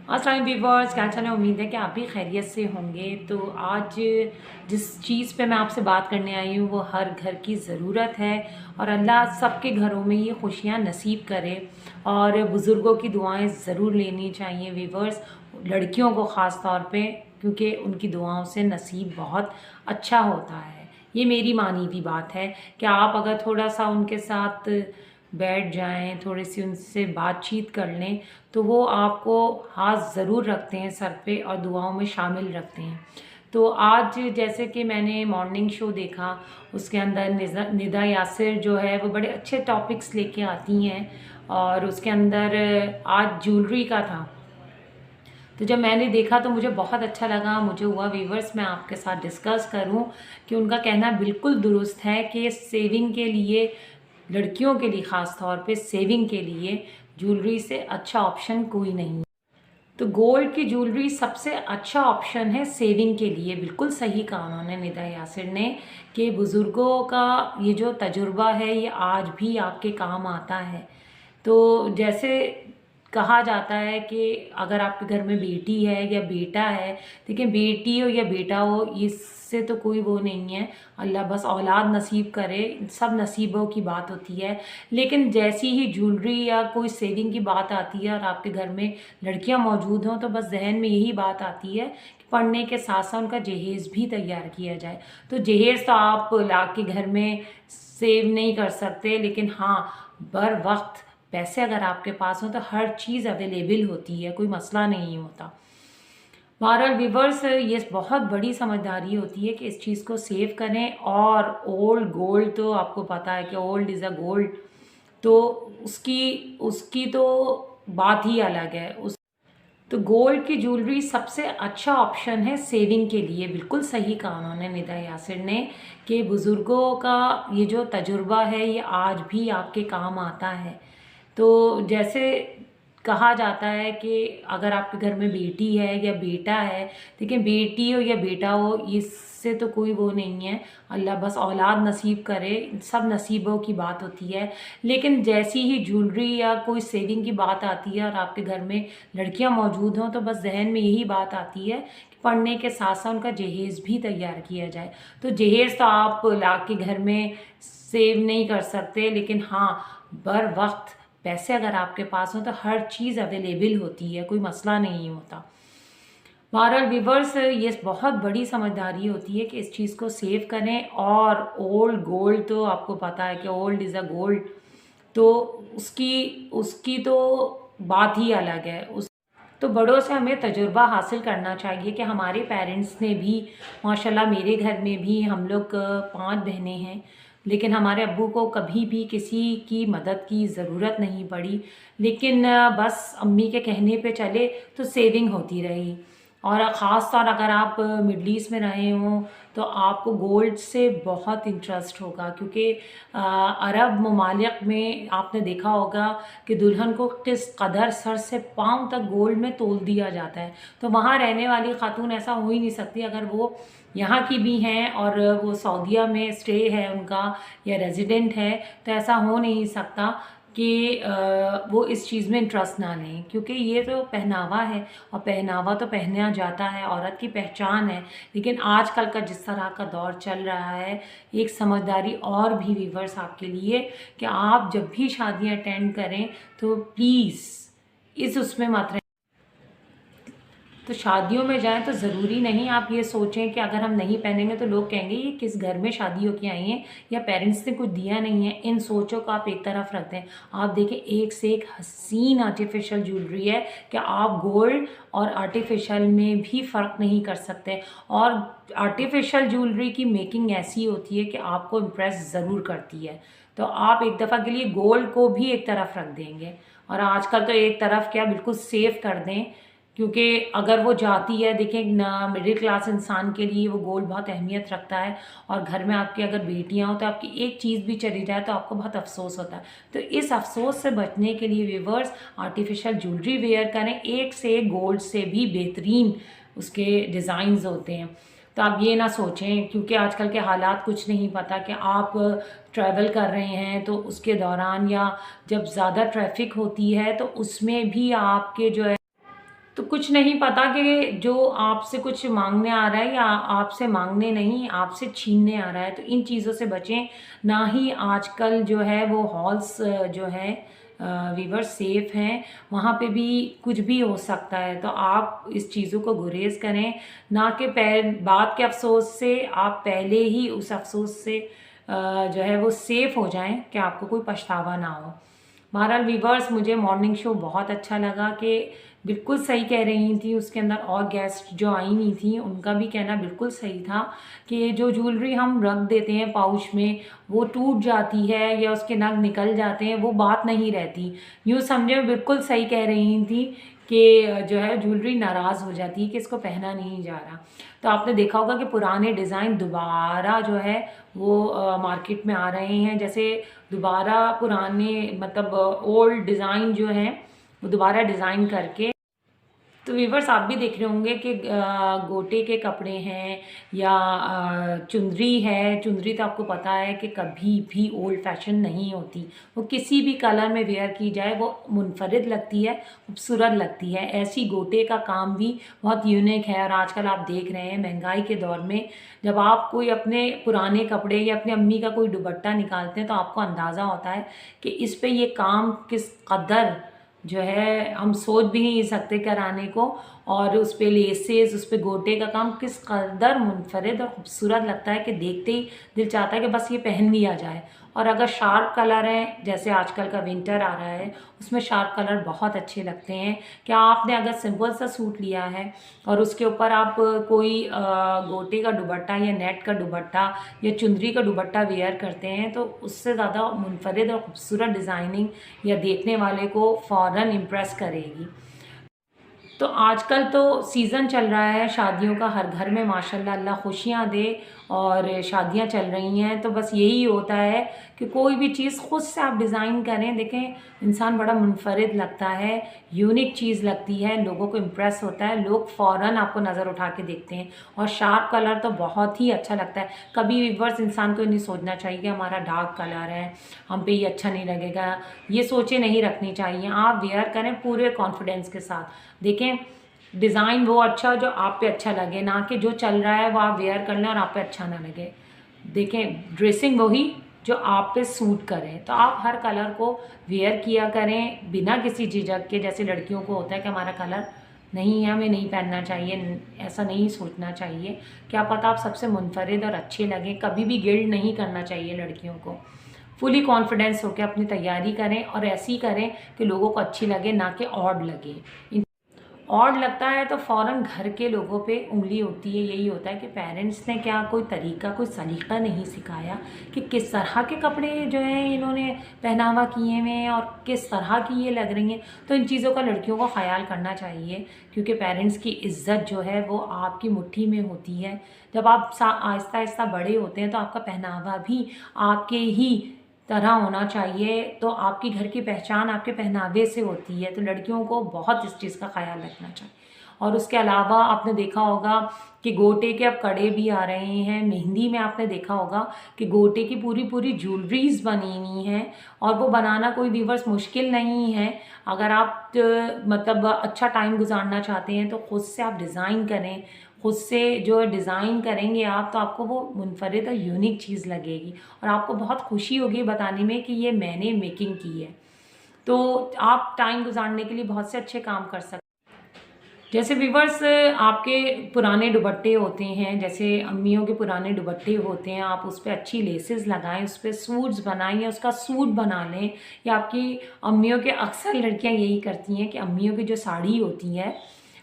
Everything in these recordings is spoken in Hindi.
अस्सलाम व्यूअर्स, क्या चलें। उम्मीद है कि आप भी खैरियत से होंगे। तो आज जिस चीज़ पे मैं आपसे बात करने आई हूँ वो हर घर की ज़रूरत है और अल्लाह सबके घरों में ये खुशियाँ नसीब करे। और बुज़ुर्गों की दुआएं ज़रूर लेनी चाहिए व्यूअर्स, लड़कियों को ख़ास तौर पे, क्योंकि उनकी दुआओं से नसीब बहुत अच्छा होता है। ये मेरी मानी हुई बात है कि आप अगर थोड़ा सा उनके साथ बैठ जाएं, थोड़ी सी उनसे बातचीत कर लें, तो वो आपको हाथ ज़रूर रखते हैं सर पे और दुआओं में शामिल रखते हैं। तो आज जैसे कि मैंने मॉर्निंग शो देखा, उसके अंदर निदा यासिर जो है वो बड़े अच्छे टॉपिक्स लेके आती हैं और उसके अंदर आज ज्वेलरी का था। तो जब मैंने देखा तो मुझे बहुत अच्छा लगा। मुझे हुआ व्यूवर्स मैं आपके साथ डिस्कस करूं कि उनका कहना बिल्कुल दुरुस्त है कि सेविंग के लिए, लड़कियों के लिए ख़ास तौर पे सेविंग के लिए ज्वेलरी से अच्छा ऑप्शन कोई नहीं है। तो गोल्ड की ज्वेलरी सबसे अच्छा ऑप्शन है सेविंग के लिए। बिल्कुल सही कहा उन्होंने, निदा यासिर ने, कि बुज़ुर्गों का ये जो तजुर्बा है ये आज भी आपके काम आता है। तो जैसे कहा जाता है कि अगर आपके घर में बेटी है या बेटा है, देखिए बेटी हो या बेटा हो इससे तो कोई वो नहीं है, अल्लाह बस औलाद नसीब करे, सब नसीबों की बात होती है। लेकिन जैसी ही ज्वेलरी या कोई सेविंग की बात आती है और आपके घर में लड़कियां मौजूद हों तो बस जहन में यही बात आती है कि पढ़ने के साथ साथ उनका जहेज़ भी तैयार किया जाए। तो जहेज़ तो आप ला के घर में सेव नहीं कर सकते, लेकिन हाँ, बर वक्त पैसे अगर आपके पास हो तो हर चीज़ अवेलेबल होती है, कोई मसला नहीं होता। बहरहाल व्यूवर्स, ये बहुत बड़ी समझदारी होती है कि इस चीज़ को सेव करें। और ओल्ड गोल्ड तो आपको पता है कि ओल्ड इज़ अ गोल्ड, तो उसकी उसकी तो बात ही अलग है। उस तो गोल्ड की ज्वेलरी सबसे अच्छा ऑप्शन है सेविंग के लिए। बिल्कुल सही कहा उन्होंने, निदा यासिर ने, कि बुज़ुर्गों का ये जो तजुर्बा है ये आज भी आपके काम आता है। तो जैसे कहा जाता है कि अगर आपके घर में बेटी है या बेटा है, देखिए बेटी हो या बेटा हो इससे तो कोई वो नहीं है, अल्लाह बस औलाद नसीब करे, सब नसीबों की बात होती है। लेकिन जैसी ही ज्वेलरी या कोई सेविंग की बात आती है और आपके घर में लड़कियां मौजूद हों तो बस जहन में यही बात आती है कि पढ़ने के साथ साथ उनका जहेज़ भी तैयार किया जाए। तो जहेज़ तो आप ला के घर में सेव नहीं कर सकते, लेकिन हाँ, बर वक्त पैसे अगर आपके पास हो तो हर चीज़ अवेलेबल होती है, कोई मसला नहीं होता। बहरहाल व्यूवर्स, ये बहुत बड़ी समझदारी होती है कि इस चीज़ को सेव करें। और ओल्ड गोल्ड तो आपको पता है कि ओल्ड इज़ अ गोल्ड, तो उसकी उसकी तो बात ही अलग है। उस तो बड़ों से हमें तजुर्बा हासिल करना चाहिए कि हमारे पेरेंट्स ने भी, माशाल्लाह मेरे घर में भी हम लोग 5 बहनें हैं, लेकिन हमारे अब्बू को कभी भी किसी की मदद की ज़रूरत नहीं पड़ी। लेकिन बस अम्मी के कहने पे चले तो सेविंग होती रही। और ख़ास तौर अगर आप मिडल ईस्ट में रहे हों तो आपको गोल्ड से बहुत इंटरेस्ट होगा, क्योंकि अरब ममालिक में आपने देखा होगा कि दुल्हन को किस कदर सर से पाँव तक गोल्ड में तोल दिया जाता है। तो वहाँ रहने वाली खातून ऐसा हो ही नहीं सकती, अगर वो यहाँ की भी हैं और वो सऊदीया में स्टे है उनका या रेजिडेंट है, तो ऐसा हो नहीं सकता कि वो इस चीज़ में इंटरेस्ट ना लें, क्योंकि ये तो पहनावा है और पहनावा तो पहना जाता है, औरत की पहचान है। लेकिन आजकल का जिस तरह का दौर चल रहा है, एक समझदारी और भी व्यूवर्स आपके लिए, कि आप जब भी शादियां अटेंड करें तो प्लीज़ इस उसमें मत रहें। तो शादियों में जाएं तो ज़रूरी नहीं आप ये सोचें कि अगर हम नहीं पहनेंगे तो लोग कहेंगे ये किस घर में शादी होके आई हैं या पेरेंट्स ने कुछ दिया नहीं है। इन सोचों को आप एक तरफ रख दें। आप देखें, एक से एक हसीन आर्टिफिशियल ज्वेलरी है कि आप गोल्ड और आर्टिफिशियल में भी फ़र्क नहीं कर सकते। और आर्टिफिशियल ज्वेलरी की मेकिंग ऐसी होती है कि आपको इम्प्रेस ज़रूर करती है। तो आप एक दफ़ा के लिए गोल्ड को भी एक तरफ रख देंगे, और आजकल तो एक तरफ क्या बिल्कुल सेव कर दें, क्योंकि अगर वो जाती है, देखें ना, मिडिल क्लास इंसान के लिए वो गोल्ड बहुत अहमियत रखता है। और घर में आपकी अगर बेटियां हो तो आपकी एक चीज़ भी चली जाए तो आपको बहुत अफसोस होता है। तो इस अफसोस से बचने के लिए व्यूअर्स आर्टिफिशियल ज्वेलरी वेयर करें। एक से गोल्ड से भी बेहतरीन उसके डिज़ाइंस होते हैं। तो आप ये ना सोचें, क्योंकि आजकल के हालात कुछ नहीं पता, कि आप ट्रैवल कर रहे हैं तो उसके दौरान या जब ज़्यादा ट्रैफिक होती है तो उसमें भी आपके जो है तो कुछ नहीं पता कि जो आपसे कुछ मांगने आ रहा है या आपसे मांगने नहीं, आपसे छीनने आ रहा है, तो इन चीज़ों से बचें। ना ही आजकल जो है वो हॉल्स जो है वीवर सेफ हैं, वहाँ पे भी कुछ भी हो सकता है। तो आप इस चीज़ों को गुरेज करें, ना कि बाद के अफसोस से, आप पहले ही उस अफसोस से जो है वो सेफ हो जाएं कि आपको कोई पछतावा ना हो। बहरहाल वीवर्स, मुझे मॉर्निंग शो बहुत अच्छा लगा कि बिल्कुल सही कह रही थी उसके अंदर, और गेस्ट जो आई नहीं थी उनका भी कहना बिल्कुल सही था कि जो ज्वेलरी हम रख देते हैं पाउच में वो टूट जाती है या उसके नग निकल जाते हैं, वो बात नहीं रहती। यूँ समझे, बिल्कुल सही कह रही थी कि जो है ज्वेलरी नाराज़ हो जाती है कि इसको पहना नहीं जा रहा। तो आपने देखा होगा कि पुराने डिज़ाइन दोबारा जो है वो मार्केट में आ रहे हैं, जैसे दोबारा पुराने मतलब ओल्ड डिज़ाइन जो हैं वो दोबारा डिज़ाइन करके। तो व्यूवर्स, आप भी देख रहे होंगे कि गोटे के कपड़े हैं या चुंदरी है। चुंदरी तो आपको पता है कि कभी भी ओल्ड फैशन नहीं होती, वो किसी भी कलर में वेयर की जाए वो मुनफरिद लगती है, खूबसूरत लगती है। ऐसी गोटे का काम भी बहुत यूनिक है। और आजकल आप देख रहे हैं महंगाई के दौर में जब आप कोई अपने पुराने कपड़े या अपनी अम्मी का कोई दुपट्टा निकालते हैं तो आपको अंदाज़ा होता है कि इस पे ये काम किस कदर जो है हम सोच भी नहीं सकते कराने को, और उस पे लेसेस, उस पे गोटे का काम किस कदर मुनफरिद और ख़ूबसूरत लगता है कि देखते ही दिल चाहता है कि बस ये पहन लिया जाए। और अगर शार्प कलर हैं, जैसे आजकल का विंटर आ रहा है उसमें शार्प कलर बहुत अच्छे लगते हैं। क्या आपने अगर सिंपल सा सूट लिया है और उसके ऊपर आप कोई गोटे का दुपट्टा या नेट का दुपट्टा या चुंदरी का दुपट्टा वेयर करते हैं तो उससे ज़्यादा मुनफरिद और ख़ूबसूरत डिज़ाइनिंग या देखने वाले को फ़ौरन इम्प्रेस करेगी। तो आजकल तो सीज़न चल रहा है शादियों का, हर घर में माशाल्लाह अल्लाह खुशियाँ दे और शादियाँ चल रही हैं। तो बस यही होता है कि कोई भी चीज़ ख़ुद से आप डिज़ाइन करें, देखें इंसान बड़ा मुनफरिद लगता है, यूनिक चीज़ लगती है, लोगों को इम्प्रेस होता है, लोग फ़ौरन आपको नज़र उठा के देखते हैं। और शार्प कलर तो बहुत ही अच्छा लगता है। कभी व्यूअर्स इंसान को नहीं सोचना चाहिए कि हमारा डार्क कलर है, हम पे ये अच्छा नहीं लगेगा, ये सोचें नहीं रखनी चाहिए। आप वेयर करें पूरे कॉन्फिडेंस के साथ। देखें डिज़ाइन वो अच्छा जो आप पे अच्छा लगे, ना कि जो चल रहा है वो आप वेयर कर लें और आप पे अच्छा ना लगे। देखें ड्रेसिंग वही जो आप पे सूट करें। तो आप हर कलर को वेयर किया करें बिना किसी झिझक के। जैसे लड़कियों को होता है कि हमारा कलर नहीं है, हमें नहीं पहनना चाहिए, ऐसा नहीं सोचना चाहिए। क्या पता आप सबसे मुनफरिद और अच्छे लगें। कभी भी गिल्ड नहीं करना चाहिए लड़कियों को। फुली कॉन्फिडेंस होकर अपनी तैयारी करें और ऐसी करें कि लोगों को अच्छी लगे, ना कि ऑड लगे। ऑड लगता है तो फ़ौरन घर के लोगों पे उंगली उठती है। यही होता है कि पेरेंट्स ने क्या कोई तरीका, कोई सलीका नहीं सिखाया कि किस तरह के कपड़े जो हैं इन्होंने पहनावा किए हुए हैं और किस तरह की ये लग रही हैं। तो इन चीज़ों का लड़कियों को ख़याल करना चाहिए, क्योंकि पेरेंट्स की इज़्ज़त जो है वो आपकी मुट्ठी में होती है। जब आप आहिस्ता आहिस्ता बड़े होते हैं तो आपका पहनावा भी आपके ही तरह होना चाहिए। तो आपकी घर की पहचान आपके पहनावे से होती है। तो लड़कियों को बहुत इस चीज़ का ख्याल रखना चाहिए। और उसके अलावा आपने देखा होगा कि गोटे के अब कड़े भी आ रहे हैं। मेहंदी में आपने देखा होगा कि गोटे की पूरी पूरी ज्वेलरीज बनी हुई हैं, और वो बनाना कोई व्यूअर्स मुश्किल नहीं है। अगर आप मतलब अच्छा टाइम गुजारना चाहते हैं तो ख़ुद से आप डिज़ाइन करें। खुद से जो डिज़ाइन करेंगे आप तो आपको वो मुनफरिद और यूनिक चीज़ लगेगी और आपको बहुत खुशी होगी बताने में कि ये मैंने मेकिंग की है। तो आप टाइम गुजारने के लिए बहुत से अच्छे काम कर सकते हैं। जैसे व्यूअर्स, आपके पुराने दुपट्टे होते हैं, जैसे अम्मियों के पुराने दुपट्टे होते हैं, आप उस पर अच्छी लेसेस लगाएं, उस पर सूट्स बनाएं या उसका सूट बना लें। या आपकी अम्मियों के, अक्सर लड़कियां यही करती हैं कि अम्मियों की जो साड़ी होती है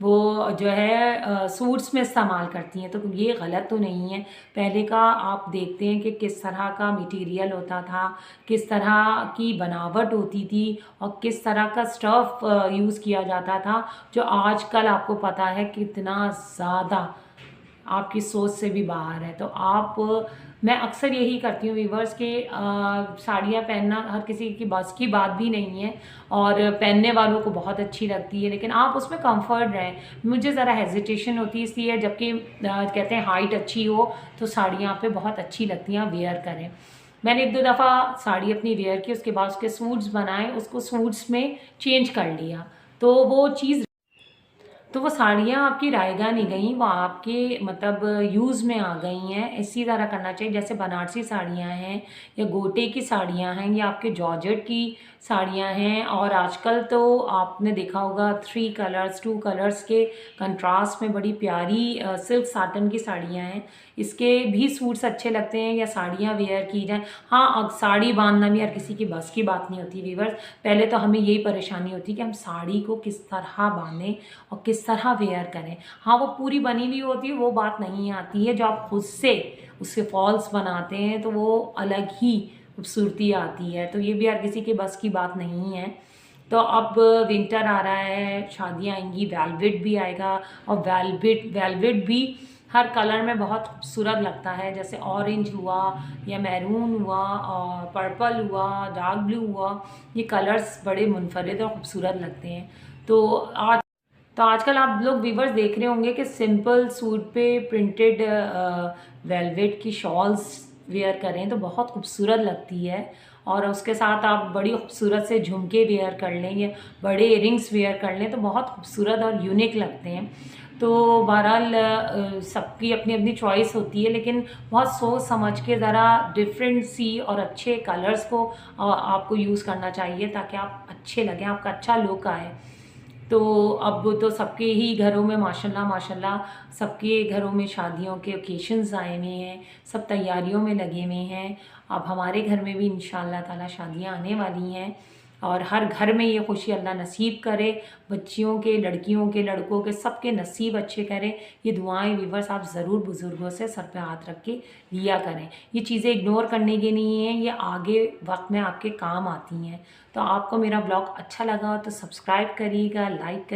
वो जो है सूट्स में इस्तेमाल करती हैं। तो ये गलत तो नहीं है। पहले का आप देखते हैं कि किस तरह का मटेरियल होता था, किस तरह की बनावट होती थी और किस तरह का स्टफ़ यूज़ किया जाता था, जो आजकल आपको पता है कितना ज़्यादा आपकी सोच से भी बाहर है। तो मैं अक्सर यही करती हूँ व्यूअर्स कि साड़ियाँ पहनना हर किसी की बस की बात भी नहीं है और पहनने वालों को बहुत अच्छी लगती है, लेकिन आप उसमें कंफर्ट रहें। मुझे ज़रा हेजिटेशन होती है इसलिए, जबकि कहते हैं हाइट अच्छी हो तो साड़ियाँ पे बहुत अच्छी लगती हैं, वेयर करें। मैंने एक दो दफ़ा साड़ी अपनी वेयर की, उसके बाद उसके सूट्स बनाए, उसको सूट्स में चेंज कर लिया तो वो चीज़ तो वो साड़ियाँ आपकी रायगा नहीं गई, वो आपके मतलब यूज़ में आ गई हैं। इसी तरह करना चाहिए, जैसे बनारसी साड़ियाँ हैं या गोटे की साड़ियाँ हैं या आपके जॉर्जेट की साड़ियाँ हैं। और आजकल तो आपने देखा होगा 3 कलर्स 2 कलर्स के कंट्रास्ट में बड़ी प्यारी सिल्क साटन की साड़ियाँ हैं। इसके भी सूट्स अच्छे लगते हैं या साड़ियाँ वेयर की जाएँ। हाँ, अब साड़ी बांधना भी हर किसी की बस की बात नहीं होती व्यूअर्स। पहले तो हमें यही परेशानी होती कि हम साड़ी को किस तरह बांधें और किस तरह वेयर करें। हाँ, वो पूरी बनी हुई होती है, वो बात नहीं आती है। जो आप खुद से उसके फॉल्स बनाते हैं तो वो अलग ही खूबसूरती आती है। तो ये भी हर किसी के बस की बात नहीं है। तो अब विंटर आ रहा है, शादियाँ आएंगी, वेलवेट भी आएगा। और वेलवेट भी हर कलर में बहुत खूबसूरत लगता है, जैसे ऑरेंज हुआ या मैरून हुआ और पर्पल हुआ, डार्क ब्लू हुआ। ये कलर्स बड़े मुनफरिद और ख़ूबसूरत लगते हैं। तो आजकल आप लोग वीवर्स देख रहे होंगे कि सिंपल सूट पे प्रिंटेड वेलवेट की शॉल्स वेयर करें तो बहुत खूबसूरत लगती है। और उसके साथ आप बड़ी खूबसूरत से झुमके वेयर कर लें या बड़े इयरिंग्स वेयर कर लें तो बहुत खूबसूरत और यूनिक लगते हैं। तो बहरहाल सबकी अपनी अपनी चॉइस होती है, लेकिन बहुत सोच समझ के ज़रा डिफरेंट सी और अच्छे कलर्स को आपको यूज़ करना चाहिए ताकि आप अच्छे लगें, आपका अच्छा लुक आए। तो अब तो सबके ही घरों में माशाल्लाह माशाल्लाह सबके घरों में शादियों के ओकेशंस आए हुए हैं, सब तैयारियों में लगे हुए हैं। अब हमारे घर में भी इंशाअल्लाह ताला शादियां आने वाली हैं और हर घर में ये खुशी अल्लाह नसीब करे। बच्चियों के, लड़कियों के, लड़कों के, सबके नसीब अच्छे करे। ये दुआएं व्यूवर्स आप ज़रूर बुज़ुर्गों से सर पे हाथ रख के लिया करें। ये चीज़ें इग्नोर करने की नहीं हैं, ये आगे वक्त में आपके काम आती हैं। तो आपको मेरा ब्लॉग अच्छा लगा तो सब्सक्राइब करिएगा, लाइक करिए।